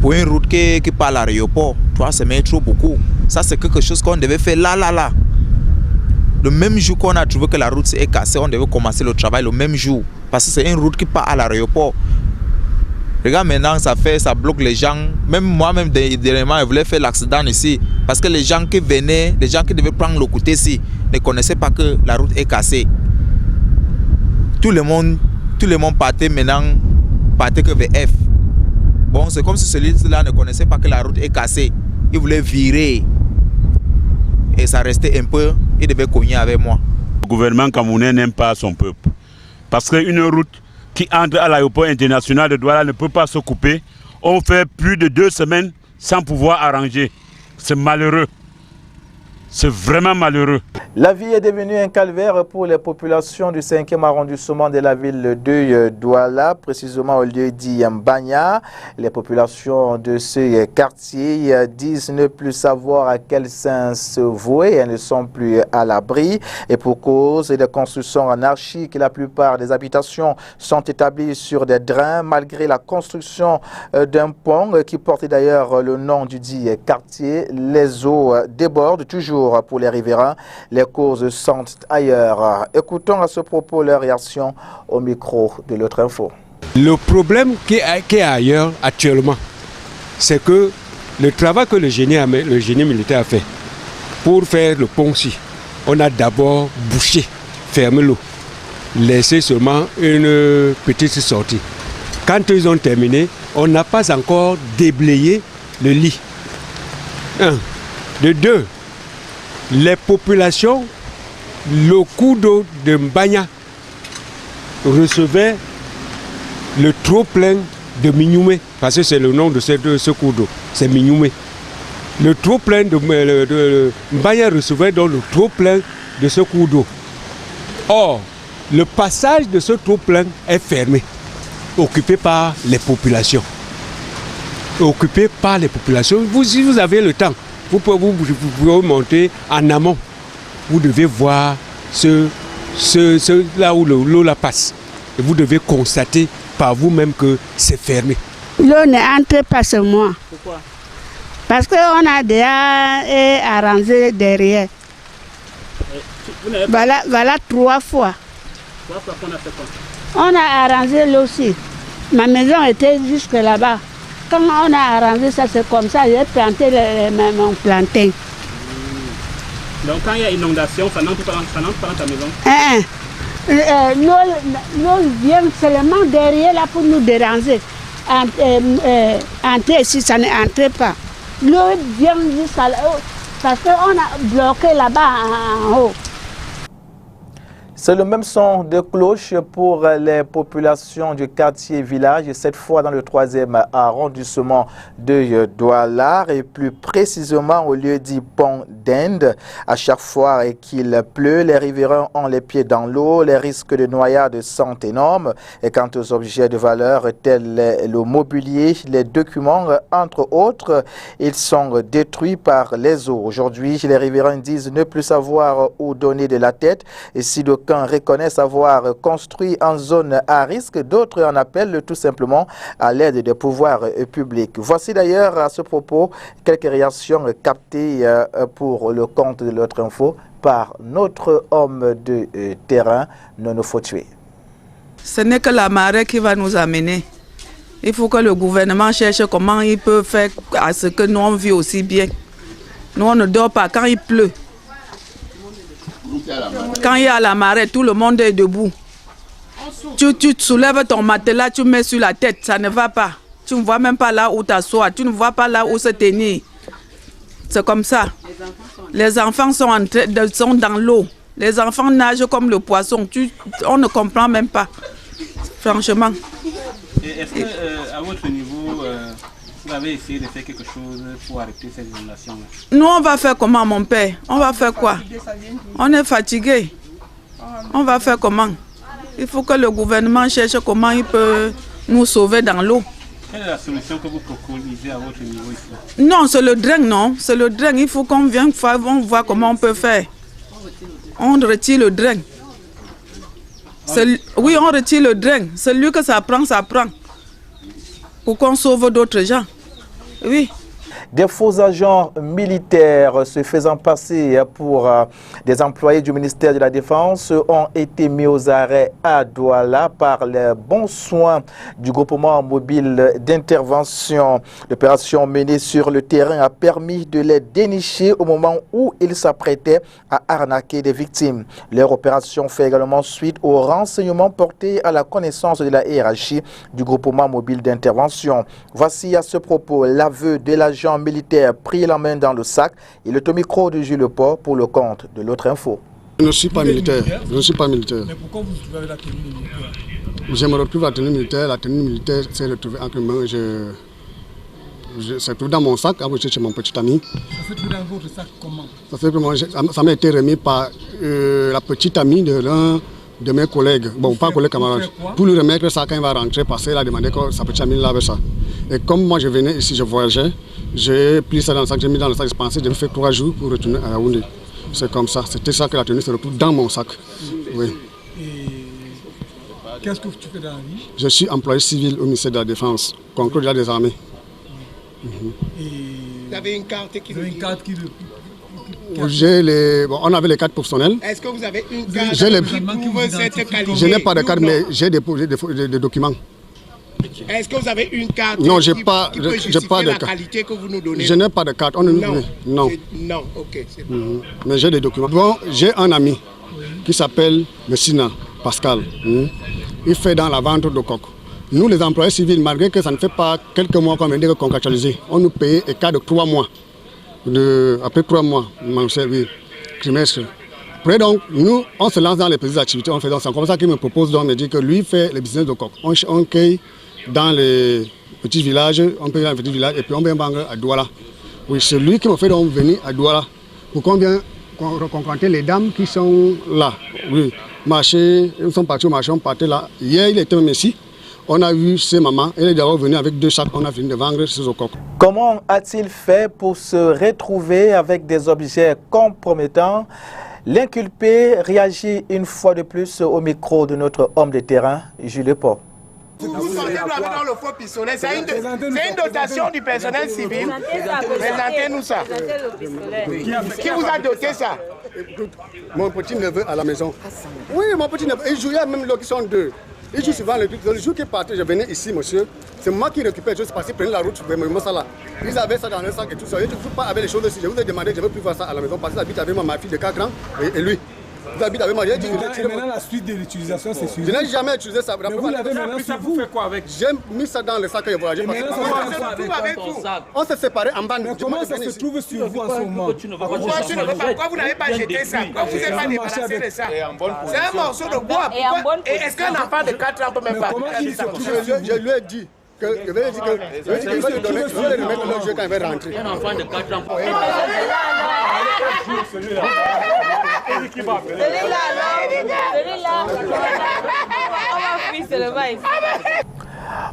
pour une route qui part à l'aéroport, c'est même trop beaucoup. Ça, c'est quelque chose qu'on devait faire là. Le même jour qu'on a trouvé que la route est cassée, on devait commencer le travail le même jour. Parce que c'est une route qui part à l'aéroport. Regarde maintenant, ça bloque les gens. Même moi-même, dernièrement, je voulais faire l'accident ici. Parce que les gens qui venaient, les gens qui devaient prendre le côté ici, ne connaissaient pas que la route est cassée. Tout le monde partait maintenant, partait que vers F. Bon, c'est comme si celui-là ne connaissait pas que la route est cassée. Il voulait virer. Et ça restait un peu, il devait cogner avec moi. Le gouvernement camerounais n'aime pas son peuple. Parce qu'une route qui entre à l'aéroport international de Douala ne peut pas se couper. On fait plus de 2 semaines sans pouvoir arranger. C'est malheureux. C'est vraiment malheureux. La vie est devenue un calvaire pour les populations du 5e arrondissement de la ville de Douala, précisément au lieu dit Mbanya. Les populations de ce quartier disent ne plus savoir à quel sens se vouer. Elles ne sont plus à l'abri. Et pour cause de constructions anarchiques, la plupart des habitations sont établies sur des drains, malgré la construction d'un pont qui porte d'ailleurs le nom du dit quartier. Les eaux débordent toujours pour les riverains. Les causes sont ailleurs. Écoutons à ce propos leur réaction au micro de l'autre info. Le problème qui est ailleurs actuellement, c'est que le travail que le génie militaire a fait pour faire le pont-ci, on a d'abord bouché, fermé l'eau, laissé seulement une petite sortie. Quand ils ont terminé, on n'a pas encore déblayé le lit. 1. De 2, les populations, le cours d'eau de Mbanya recevait le trop-plein de Minyoumé, parce que c'est le nom de ce cours d'eau, c'est Minyoumé. Le trop-plein de Mbanya recevait donc le trop-plein de ce cours d'eau. Or, le passage de ce trop-plein est fermé, occupé par les populations. Occupé par les populations. Si vous avez le temps, vous pouvez monter en amont. Vous devez voir là où l'eau la passe. Et vous devez constater par vous-même que c'est fermé. L'eau n'entre pas sur moi. Pourquoi? Parce qu'on a déjà arrangé derrière. Voilà 3 fois. 3 fois qu'on a fait quoi? On a arrangé l'eau aussi. Ma maison était jusque là-bas. Quand on a arrangé ça, c'est comme ça, j'ai planté mon plantain. Donc quand il y a inondation, ça n'entre pas dans ta maison? L'eau vient seulement derrière là pour nous déranger. Entrer ici, ça n'entre pas. L'eau vient jusqu'à là-haut, parce qu'on a bloqué là-bas en haut. C'est le même son de cloche pour les populations du quartier village, cette fois dans le 3e arrondissement de Douala et plus précisément au lieu dit Pont d'Inde. À chaque fois qu'il pleut, les riverains ont les pieds dans l'eau, les risques de noyade sont énormes. Et quant aux objets de valeur tels le mobilier, les documents, entre autres, ils sont détruits par les eaux. Aujourd'hui, les riverains disent ne plus savoir où donner de la tête et si d'aucuns reconnaissent avoir construit en zone à risque, d'autres en appellent tout simplement à l'aide des pouvoirs publics. Voici d'ailleurs à ce propos quelques réactions captées pour le compte de l'autre info par notre homme de terrain, Nono Fotue. Ce n'est que la marée qui va nous amener. Il faut que le gouvernement cherche comment il peut faire à ce que nous on vit aussi bien. Nous on ne dort pas quand il pleut. Quand il y a la marée, tout le monde est debout. Tu soulèves ton matelas, tu mets sur la tête, ça ne va pas. Tu ne vois même pas là où t'asseoir, tu ne vois pas là où se tenir. C'est comme ça. Les enfants sont dans l'eau. Les enfants nagent comme le poisson. On ne comprend même pas. Franchement. Est-ce qu'à votre niveau, vous avez essayé de faire quelque chose pour arrêter cette inondation-là? Nous, on va faire comment, mon père? On va faire quoi? On est fatigué. On va faire comment? Il faut que le gouvernement cherche comment il peut nous sauver dans l'eau. Quelle est la solution que vous préconisez à votre niveau ici? Non, c'est le drain, non. C'est le drain. Il faut qu'on vienne voir comment on peut faire. On retire le drain. Oui, on retire le drain. Celui que ça prend, ça prend. Pour qu'on sauve d'autres gens. Oui. Des faux agents militaires se faisant passer pour des employés du ministère de la Défense ont été mis aux arrêts à Douala par les bons soins du groupement mobile d'intervention. L'opération menée sur le terrain a permis de les dénicher au moment où ils s'apprêtaient à arnaquer des victimes. Leur opération fait également suite aux renseignements portés à la connaissance de la hiérarchie du groupement mobile d'intervention. Voici à ce propos l'aveu de l'agent militaire pris la main dans le sac et le micro de Jules Port pour le compte de l'autre info. Je ne suis pas militaire. Je ne suis pas militaire. Mais pourquoi vous vous trouvez avec la tenue militaire? Je me retrouve la tenue militaire. La tenue militaire s'est retrouvée entre mes mains. C'est tout dans mon sac. Après, chez mon petit ami. Ça s'est trouvé dans votre sac comment? Ça m'a été remis par la petite amie de l'un de mes collègues. Bon, pas collègue, camarade. Pour lui remettre ça quand il va rentrer, parce qu'il a demandé que sa petite amie l'avait ça. Et comme moi je venais ici, je voyageais, j'ai pris ça dans le sac, j'ai mis dans le sac, je pensais, j'ai fait 3 jours pour retourner à Yaoundé. C'est comme ça, c'était ça que la tenue se retrouve dans mon sac. Oui. Et qu'est-ce que tu fais dans la vie? Je suis employé civil au ministère de la Défense, concours de des armées. Et vous avez une carte qui Bon, on avait les cartes professionnelles. Est-ce que vous avez une carte qui prouve cette qualité? Je n'ai pas de carte, mais j'ai déposé des documents. Est-ce que vous avez une carte non, qui j'ai peut justifier pas de la carte. qualité que vous nous donnez? Je n'ai pas de carte. Non. Non, Ok. mais j'ai des documents. Bon, j'ai un ami qui s'appelle Messina Pascal. Il fait dans la vente de coq. Nous, les employés civils, malgré que ça ne fait pas quelques mois qu'on vient de contractualiser, on nous paye un cas de 3 mois. Après 3 mois, trimestre. Après donc, nous, on se lance dans les petites activités, on fait donc, c'est comme ça qu'il me propose, donc, me dit que lui fait le business de coq. On cueille dans les petits villages, on paye dans les petits villages et puis on vient vendre à Douala. Oui, c'est lui qui me fait donc venir à Douala pour qu'on vienne rencontrer les dames qui sont là. Oui, marché, ils sont partis au marché, on partait là. Hier, il était même ici. On a vu ses mamans, elle est d'abord venue avec 2 sacs, on a fini de vendre ses coq. Comment a-t-il fait pour se retrouver avec des objets compromettants? L'inculpé réagit une fois de plus au micro de notre homme de terrain, Jules Port. Vous sortez dans le faux pistolet, c'est une dotation du personnel civil. Présentez-nous ça. Qui vous a doté ça? Mon petit neveu à la maison. Oui, mon petit neveu, il jouait même là qui sont 2. Il joue souvent le jour qu'il partait, je venais ici, monsieur. C'est moi qui récupère, je suis passé prendre la route, vraiment ça là. Ils avaient ça dans le sac et tout ça. Je ne trouve pas avec les choses aussi. Je vous ai demandé, je ne veux plus voir ça à la maison parce que j'habite avec ma fille de 4 ans et lui. Vous habitez avec moi, j'ai dit. Maintenant, la suite de l'utilisation, c'est suivi. Je n'ai jamais utilisé ça. Mais vous l'avez maintenant sur vous. Quoi avec? J'ai mis ça dans le sac et voyagé. On s'est séparés en bande. Mais comment ça se trouve sur vous en ce moment? Pourquoi vous n'avez pas jeté ça? Pourquoi vous n'avez pas débarrassé de ça? C'est un morceau de bois. Et est-ce qu'un enfant de 4 ans peut même pas? Je lui ai dit. Je vais dire que je vais lui remettre le jeu quand il va rentrer. Un enfant de 4 ans.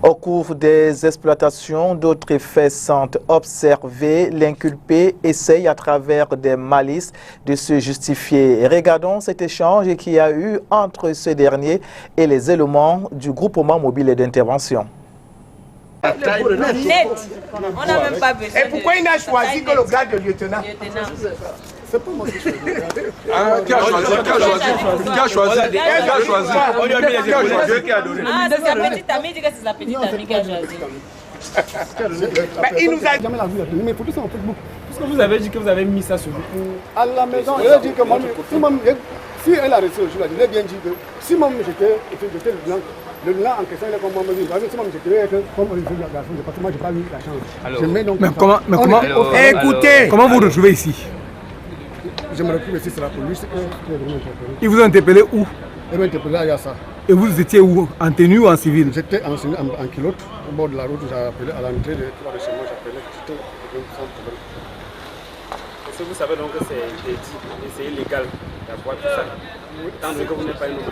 Au cours des exploitations, d'autres faits sont observés. L'inculpé essaye à travers des malices de se justifier. Regardons cet échange qu'il y a eu entre ce dernier et les éléments du groupement mobile d'intervention. Net. On n'a même pas besoin. Et pourquoi il n'a choisi que le grade de lieutenant? C'est pas moi qui choisis. Qui a choisi? Ah, c'est sa petite amie, dit que c'est sa petite amie qui a choisi. Il nous a jamais la vu, mais photos sont en Facebook. Puisque vous avez dit que vous avez mis ça sur vous. À la maison, il a dit que moi, si elle a reçu, je l'ai bien dit que si moi j'étais le blanc en question, il est comme moi, si moi j'étais comme un garçon, parce que moi j'ai pas eu la chance. Mais comment écoutez, comment vous vous retrouvez ici? Je me retrouve ici, c'est la police qui est venue m'interpeller. Ils vous ont interpellé où? Ils m'ont interpellé à Yassa. Et vous étiez où? En tenue ou en civil? J'étais en culotte, au bord de la route, j'ai appelé à l'entrée de chez moi, j'appelais, j'étais sans problème. Est-ce que vous savez donc que c'est interdit et c'est illégal d'avoir tout ça? Tant que vous n'êtes pas une autre.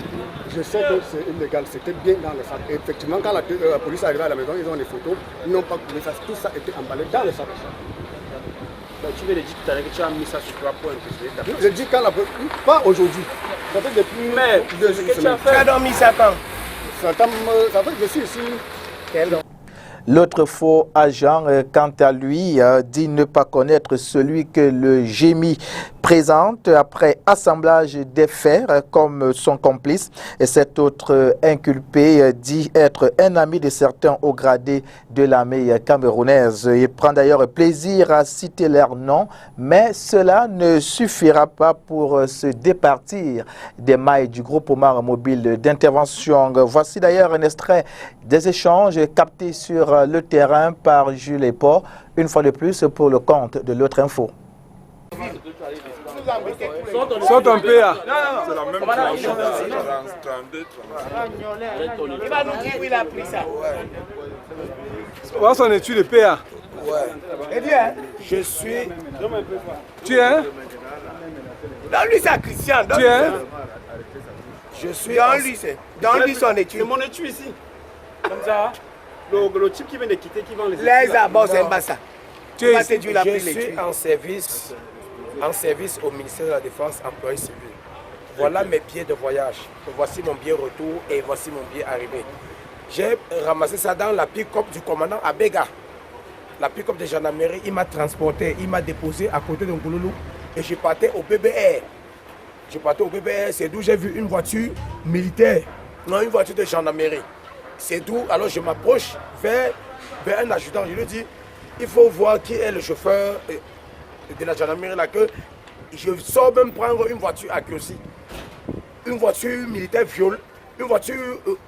Je sais que c'est illégal, c'était bien dans le sac. Et effectivement, quand la police est arrivée à la maison, ils ont des photos, ils n'ont pas coupé ça, tout ça était emballé dans le sac. Donc, tu veux dire tout à l'heure que tu as mis ça sur toi pour imposer ta place. Je dis quand la police, pas aujourd'hui, ça fait depuis mais, 2 semaines. Tu as dormi ça quand? Ça fait que je suis ici. L'autre faux agent, quant à lui, dit ne pas connaître celui que le GMI présente après assemblage des faits comme son complice. Et cet autre inculpé dit être un ami de certains hauts gradés de l'armée camerounaise. Il prend d'ailleurs plaisir à citer leur nom, mais cela ne suffira pas pour se départir des mailles du groupement mobile d'intervention. Voici d'ailleurs un extrait des échanges captés sur le terrain par Jules Eport, une fois de plus pour le compte de l'autre info. Saute un peu là. C'est la même chose. Il va nous dire où il a pris ça. On va s'en étude de PA. Ouais. Et bien, je suis. Tu es? Dans lui, c'est Christian. Tu es? Je suis. Dans lui, c'est. Dans lui, son étude. C'est mon étude ici. Comme ça. Le type qui vient de quitter, qui vend les études. Les abos, c'est un ça. Je suis en service au ministère de la Défense, employé civil. Voilà mes billets de voyage. Voici mon billet retour et voici mon billet arrivé. J'ai ramassé ça dans la pick-up du commandant Abega. La pick-up de gendarmerie, il m'a transporté, il m'a déposé à côté de Ngouloulou et je partais au BBR. Je partais au BBR, c'est d'où j'ai vu une voiture militaire, non une voiture de gendarmerie. C'est d'où, alors je m'approche vers un adjudant, je lui dis, il faut voir qui est le chauffeur de la gendarmerie là, que je sors même prendre une voiture à Kiosi. Une voiture militaire viol, une voiture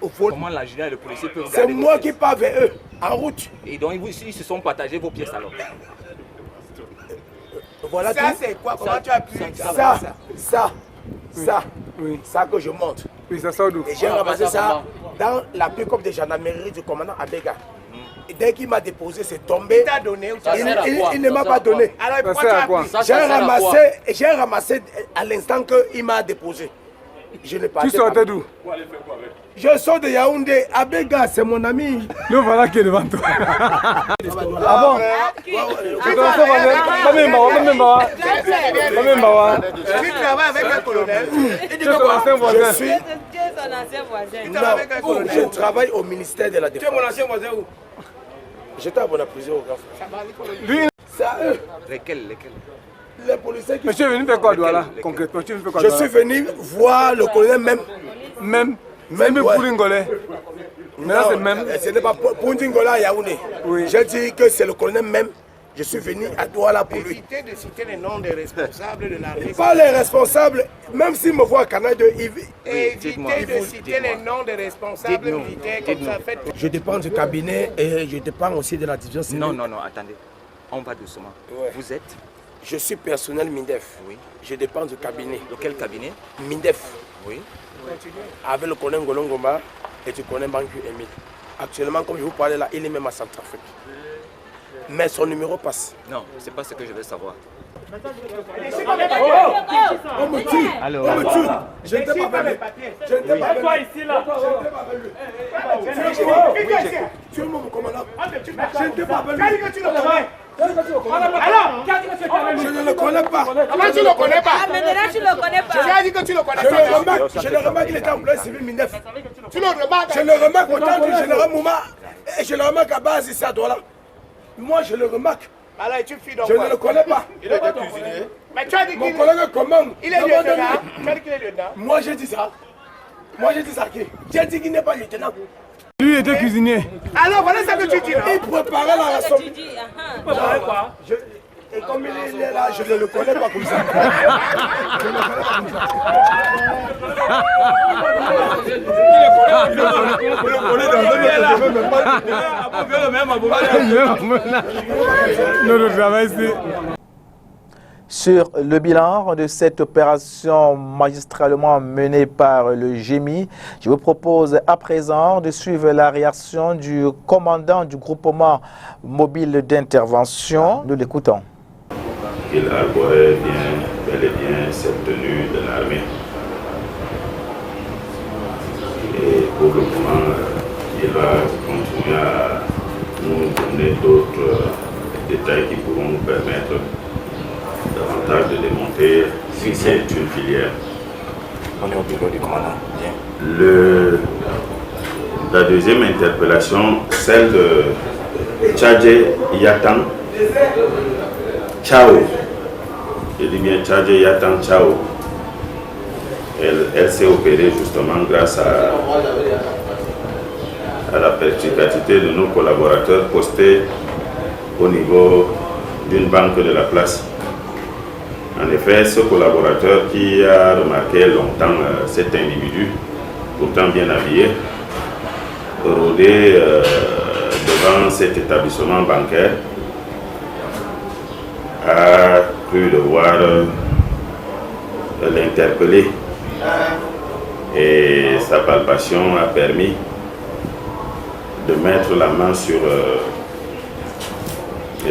au vol. Comment l'adjudant et le policier peuvent C'est moi qui pars vers eux, en route. Et donc ils se sont partagés vos pièces alors. Voilà ça c'est quoi? Comment tu as pu ça que je monte. Oui, ça sort d'où? Et j'ai ramassé ça dans la pick-up de gendarmerie du commandant Abega. Et dès qu'il m'a déposé, c'est tombé. Il t'a donné ou il ne m'a pas donné. Alors pourquoi tu as pris? J'ai ramassé à l'instant qu'il m'a déposé. Je ne Tu sortais d'où? Je sors de Yaoundé. Abega, c'est mon ami. Le voilà qui est devant toi. Ah bon? Tu travailles avec un colonel. Je suis son ancien voisin. Je travaille au ministère de la Défense. Tu es mon ancien voisin où? J'étais à Bonaprise au Grand. Lui, c'est à eux. Lesquels? Les policiers qui... Mais tu es venu faire quoi, Douala, concrètement? Je suis venu voir le colonel même pour Ngolé. Mais là, c'est même. Ce n'est pas pour Ngolé à Yaoundé. Oui. J'ai dit que c'est le colonel même. Je suis venu à Douala pour lui. Évitez de citer les noms des responsables de l'armée. Pas les responsables, même s'ils me voient à Canal 2, évitez de citer les noms des responsables militaires comme ça. Je dépends du cabinet et je dépends aussi de la division civile. Non, attendez. On va doucement. Ouais. Vous êtes? Je suis personnel MINDEF. Oui. Je dépends du cabinet. De quel cabinet? MINDEF. Oui. Avec le colonel Ngolongoma et du colonel Banku Emile. Actuellement, comme je vous parlais là, il est même à Centrafrique. Mais son numéro passe. Non, c'est pas ce que je veux savoir. On me tue. Alors, on me tue. Je ne t'ai pas venu. Je ne t'ai pas venu. Toi ici là. Tu es mon commandant. Je ne t'ai pas venu. Tu le connais. Alors, je ne le connais pas. Comment tu le connais pas? Ah, maintenant tu le connais pas. Je lui ai dit que tu le connais pas. Je le remarque qu'il était employé civil MINDEF. Tu le remarques? Je le remarque au temps du général Mouma et je le remarque à base ici à Douala. Moi je le remarque. Alors, tu fuis donc. Je ne le connais pas. Il est cuisinier. Mais tu as dit mon collègue commande. Il est lieutenant. Tu as dit qu'il est lieutenant. Moi j'ai dit ça. J'ai dit qu'il n'est pas lieutenant. Lui était cuisinier. Alors voilà ce que tu dis. Il préparait la ration. Tu préparais quoi? Et comme il est là, je ne le connais pas comme ça. Sur le bilan de cette opération magistralement menée par le GMI, je vous propose à présent de suivre la réaction du commandant du groupement mobile d'intervention. Nous l'écoutons. Il arborait bel et bien cette tenue de l'armée. Et pour le moment, il va continuer à nous donner d'autres détails qui pourront nous permettre davantage de démonter si c'est une filière. On est au bureau du commandant. Bien. La deuxième interpellation, celle Tchadje Yatan Chao. Je dis bien Tchadje Yatan Chao. Elle s'est opérée justement grâce à la perspicacité de nos collaborateurs postés au niveau d'une banque de la place. En effet, ce collaborateur qui a remarqué longtemps cet individu, pourtant bien habillé, rôder devant cet établissement bancaire, a cru devoir l'interpeller. Et sa palpation a permis de mettre la main sur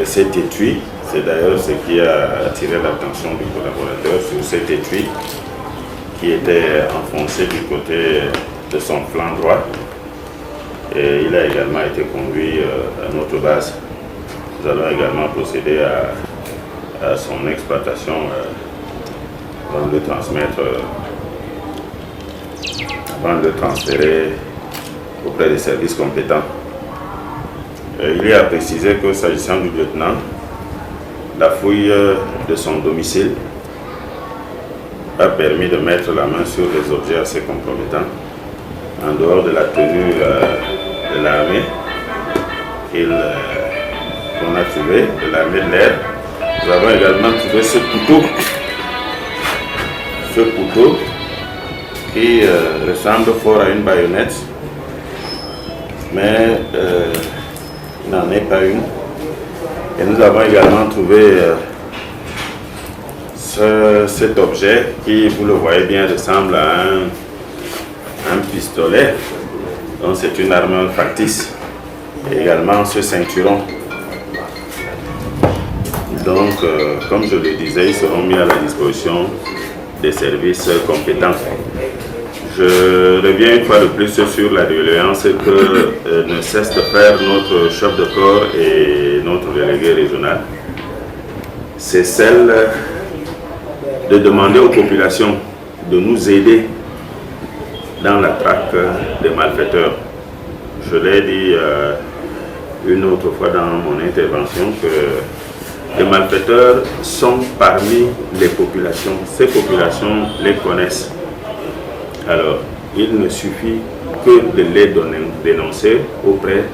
cet étui. C'est d'ailleurs ce qui a attiré l'attention du collaborateur sur cet étui qui était enfoncé du côté de son flanc droit. Et il a également été conduit à notre base. Nous allons également procéder à son exploitation avant de le transmettre, avant de le transférer auprès des services compétents. Il est à préciser que s'agissant du lieutenant, la fouille de son domicile a permis de mettre la main sur des objets assez compromettants. En dehors de la tenue de l'armée qu'on a trouvé, de l'armée de l'air, nous avons également trouvé ce couteau qui ressemble fort à une baïonnette, mais il n'en est pas une. Et nous avons également trouvé cet objet qui, vous le voyez bien, ressemble à un pistolet. Donc c'est une arme factice. Et également ce ceinturon. Donc, comme je le disais, ils seront mis à la disposition des services compétents. Je reviens une fois de plus sur la doléance que ne cesse de faire notre chef de corps et notre délégué régional. C'est celle de demander aux populations de nous aider dans la traque des malfaiteurs. Je l'ai dit une autre fois dans mon intervention que les malfaiteurs sont parmi les populations. Ces populations les connaissent. Alors, il ne suffit que de les dénoncer auprès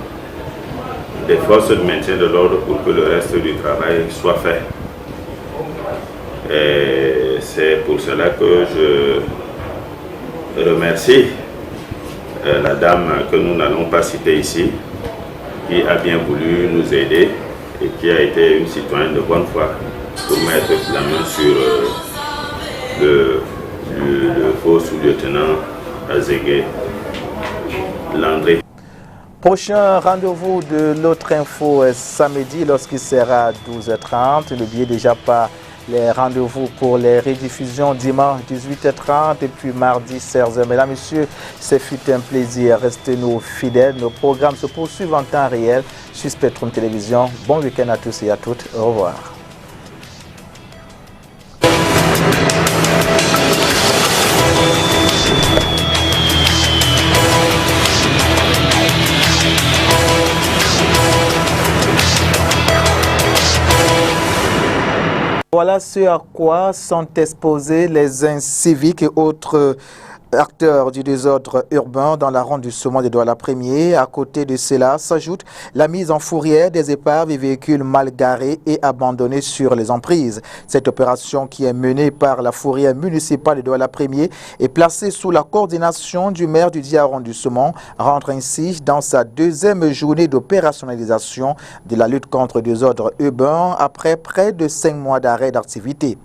des forces de maintien de l'ordre pour que le reste du travail soit fait. Et c'est pour cela que je remercie la dame que nous n'allons pas citer ici, qui a bien voulu nous aider et qui a été une citoyenne de bonne foi pour mettre la main sur le faux sous-lieutenant Azégué Landré. Prochain rendez-vous de l'autre info samedi lorsqu'il sera à 12h30. N'oubliez déjà pas les rendez-vous pour les rediffusions dimanche 18h30 et puis mardi 16h. Mesdames, Messieurs, ce fut un plaisir. Restez-nous fidèles. Nos programmes se poursuivent en temps réel sur Spectrum Télévision. Bon week-end à tous et à toutes. Au revoir. Voilà ce à quoi sont exposés les inciviques et autres acteurs du désordre urbain dans l'arrondissement de Douala 1er. À côté de cela s'ajoute la mise en fourrière des épaves et véhicules mal garés et abandonnés sur les emprises. Cette opération qui est menée par la fourrière municipale de Douala 1er est placée sous la coordination du maire du dit arrondissement, rentre ainsi dans sa deuxième journée d'opérationnalisation de la lutte contre le désordre urbain après près de 5 mois d'arrêt d'activité.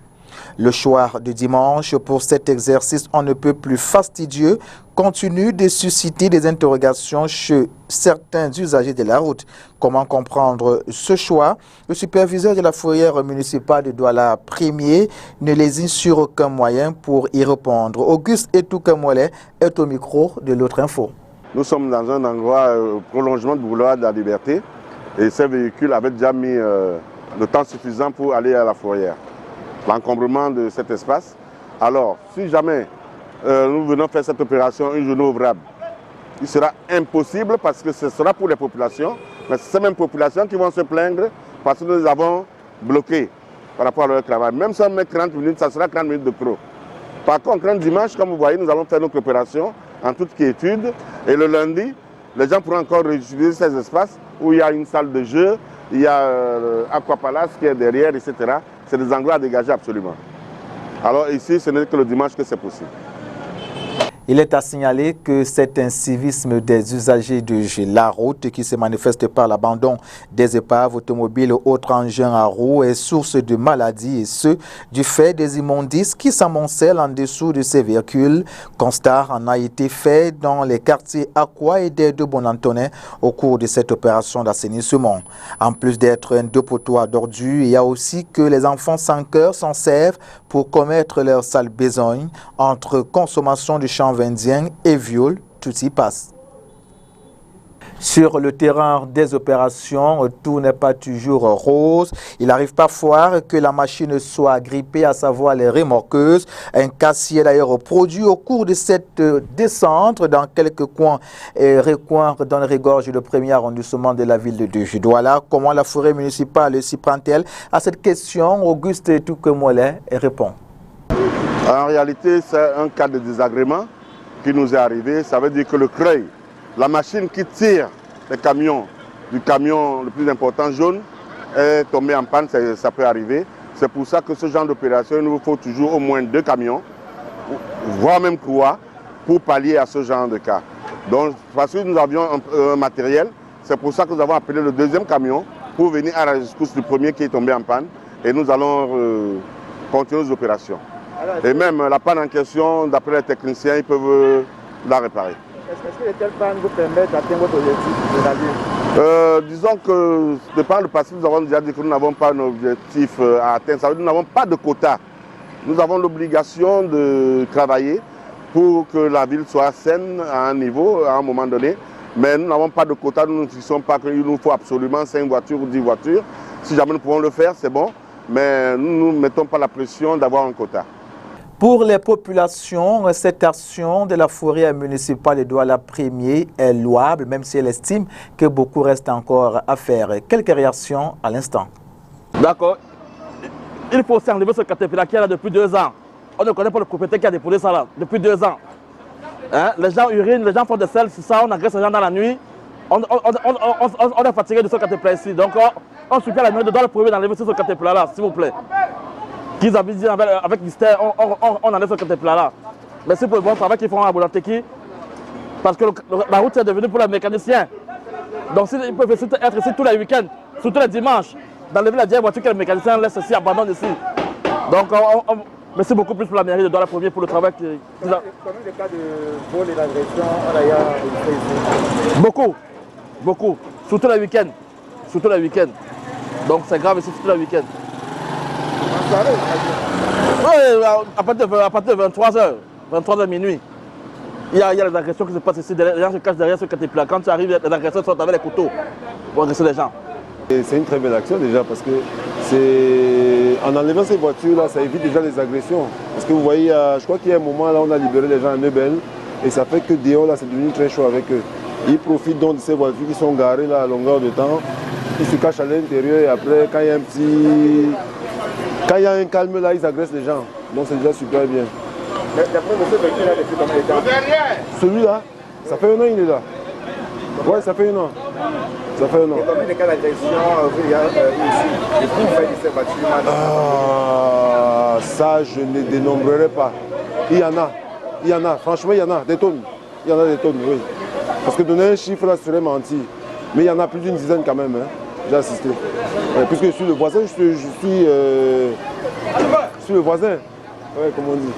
Le choix de dimanche pour cet exercice on ne peut plus fastidieux continue de susciter des interrogations chez certains usagers de la route. Comment comprendre ce choix? Le superviseur de la fourrière municipale de Douala 1er ne lésine sur aucun moyen pour y répondre. Auguste Etoukamouale est au micro de l'autre info. Nous sommes dans un endroit prolongement du boulevard de la Liberté et ces véhicules avaient déjà mis le temps suffisant pour aller à la fourrière. L'encombrement de cet espace. Alors, si jamais nous venons faire cette opération une journée ouvrable, il sera impossible parce que ce sera pour les populations Mais c'est ces mêmes populations qui vont se plaindre parce que nous les avons bloqués par rapport à leur travail. Même si on met 30 minutes, ça sera 30 minutes de trop. Par contre, un dimanche, comme vous voyez, nous allons faire notre opération en toute quiétude. Et le lundi, les gens pourront encore utiliser ces espaces où il y a une salle de jeu, il y a Aquapalace qui est derrière, etc. C'est des endroits à dégager absolument. Alors ici, ce n'est que le dimanche que c'est possible. Il est à signaler que cet incivisme des usagers de la route qui se manifeste par l'abandon des épaves automobiles ou autres engins à roues est source de maladies et ce, du fait des immondices qui s'amoncellent en dessous de ces véhicules. Constat en a été fait dans les quartiers Aqua et des deux Bonantonais au cours de cette opération d'assainissement. En plus d'être un dépotoir d'ordures, il y a aussi que les enfants sans cœur s'en servent pour commettre leur sale besogne entre consommation du chanvre indien et viol, tout y passe. Sur le terrain des opérations, tout n'est pas toujours rose. Il arrive parfois que la machine soit agrippée, à savoir les remorqueuses. Un cas s'y est d'ailleurs produit au cours de cette descente dans quelques coins et recoins dans le Régorge, le premier arrondissement de la ville de Douala. Comment la forêt municipale s'y prend-elle? À cette question, Auguste Toukemolet répond. En réalité, c'est un cas de désagrément qui nous est arrivé. Ça veut dire que le creuil, la machine qui tire les camions, du camion le plus important jaune, est tombée en panne, ça peut arriver. C'est pour ça que ce genre d'opération, il nous faut toujours au moins 2 camions, voire même 3, pour pallier à ce genre de cas. Donc, parce que nous avions un matériel, c'est pour ça que nous avons appelé le 2e camion pour venir à la rescousse du premier qui est tombé en panne. Et nous allons continuer nos opérations. Et même la panne en question, d'après les techniciens, ils peuvent la réparer. Est-ce que les telles pannes vous permettent d'atteindre votre objectif? Disons que, de par le passé, nous avons déjà dit que nous n'avons pas un objectif à atteindre. Ça veut dire que nous n'avons pas de quota. Nous avons l'obligation de travailler pour que la ville soit saine à un niveau, à un moment donné. Mais nous n'avons pas de quota, nous ne disons pas qu'il nous faut absolument 5 voitures ou 10 voitures. Si jamais nous pouvons le faire, c'est bon. Mais nous ne mettons pas la pression d'avoir un quota. Pour les populations, cette action de la forêt municipale de Douala Premier est louable, même si elle estime que beaucoup reste encore à faire. Quelques réactions à l'instant. D'accord. Il faut aussi enlever ce caterpillar qui est là depuis 2 ans. On ne connaît pas le propriétaire qui a déposé ça là depuis 2 ans. Hein? Les gens urinent, les gens font des selles sur ça, on agresse les gens dans la nuit. On est fatigué de ce caterpillar ici. Donc on supplie à la mairie de Douala Premier d'enlever ce caterpillar là, s'il vous plaît. Qu'ils avaient dit avec mystère, on enlève ce caterpillar-là. Mais c'est pour le bon travail qu'ils font à Bolanteki, parce que la route est devenue pour les mécaniciens. Donc ils peuvent être ici tous les week-ends, surtout les dimanches, d'enlever la vieille voiture que les mécaniciens laissent ici, abandonnent ici. Donc merci beaucoup plus pour la mairie de Douala Premier pour le travail qu'ils ont. Combien de cas de vol et d'agression on a ici? Beaucoup, surtout les week-ends. Surtout les week-ends. Donc c'est grave ici, surtout les week-ends. Oui, à partir de 23h minuit, il y a les agressions qui se passent ici. Les gens se cachent derrière ce caterpillar. Quand tu arrives, les agresseurs sortent avec les couteaux pour agresser les gens. C'est une très belle action déjà parce que en enlevant ces voitures-là, ça évite déjà les agressions. Parce que vous voyez, je crois qu'il y a un moment là, on a libéré les gens à Neubel et ça fait que dehors là, c'est devenu très chaud avec eux. Ils profitent donc de ces voitures qui sont garées là à longueur de temps. Ils se cachent à l'intérieur et après, quand il y a un calme là, ils agressent les gens. Donc c'est déjà super bien. D'après monsieur Bekir, là depuis combien de temps? Celui-là, ça fait 1 an il est là. Ouais, ça fait 1 an. Ça fait 1 an. Et combien de cas d'agression il y a ici? Et vous faites ces voitures? Ça, je ne dénombrerai pas. Il y en a. Franchement, il y en a des tonnes. Il y en a des tonnes, oui. Parce que donner un chiffre là serait mentir. Mais il y en a plus d'une dizaine quand même. Hein. J'ai assisté. Puisque je suis le voisin, je suis le voisin, ouais, comme on dit.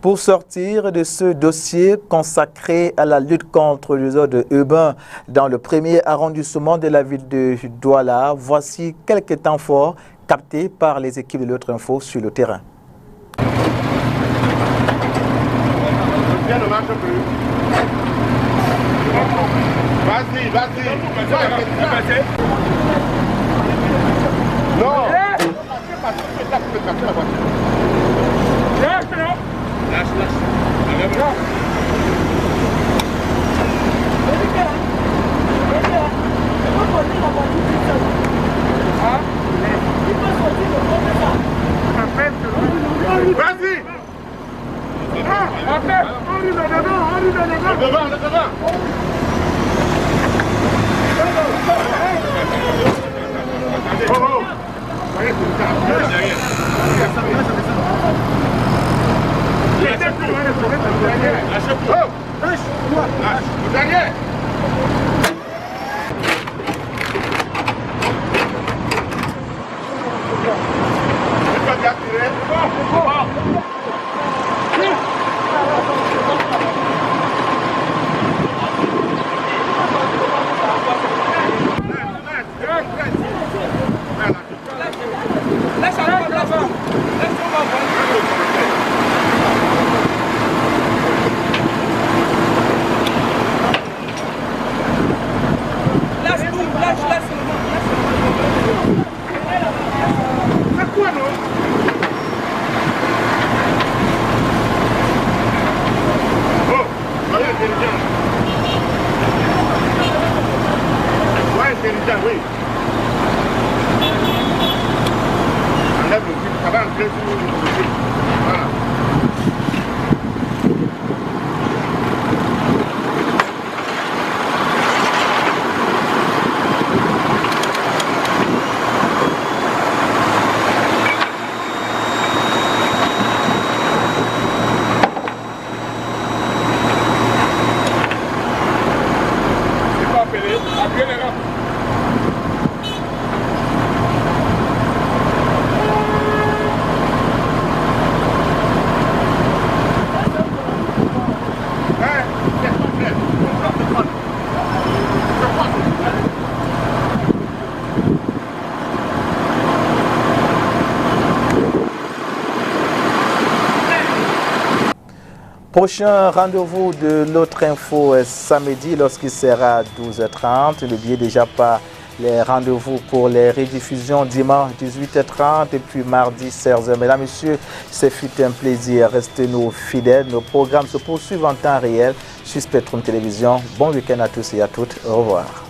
Pour sortir de ce dossier consacré à la lutte contre les ordres urbains dans le premier arrondissement de la ville de Douala, voici quelques temps forts captés par les équipes de l'autre info sur le terrain. Vas-y. Non. Lâche. Prochain rendez-vous de l'autre info samedi lorsqu'il sera 12h30. N'oubliez déjà pas les rendez-vous pour les rediffusions dimanche 18h30 et puis mardi 16h. Mesdames, Messieurs, ce fut un plaisir. Restez-nous fidèles. Nos programmes se poursuivent en temps réel sur Spectrum Télévision. Bon week-end à tous et à toutes. Au revoir.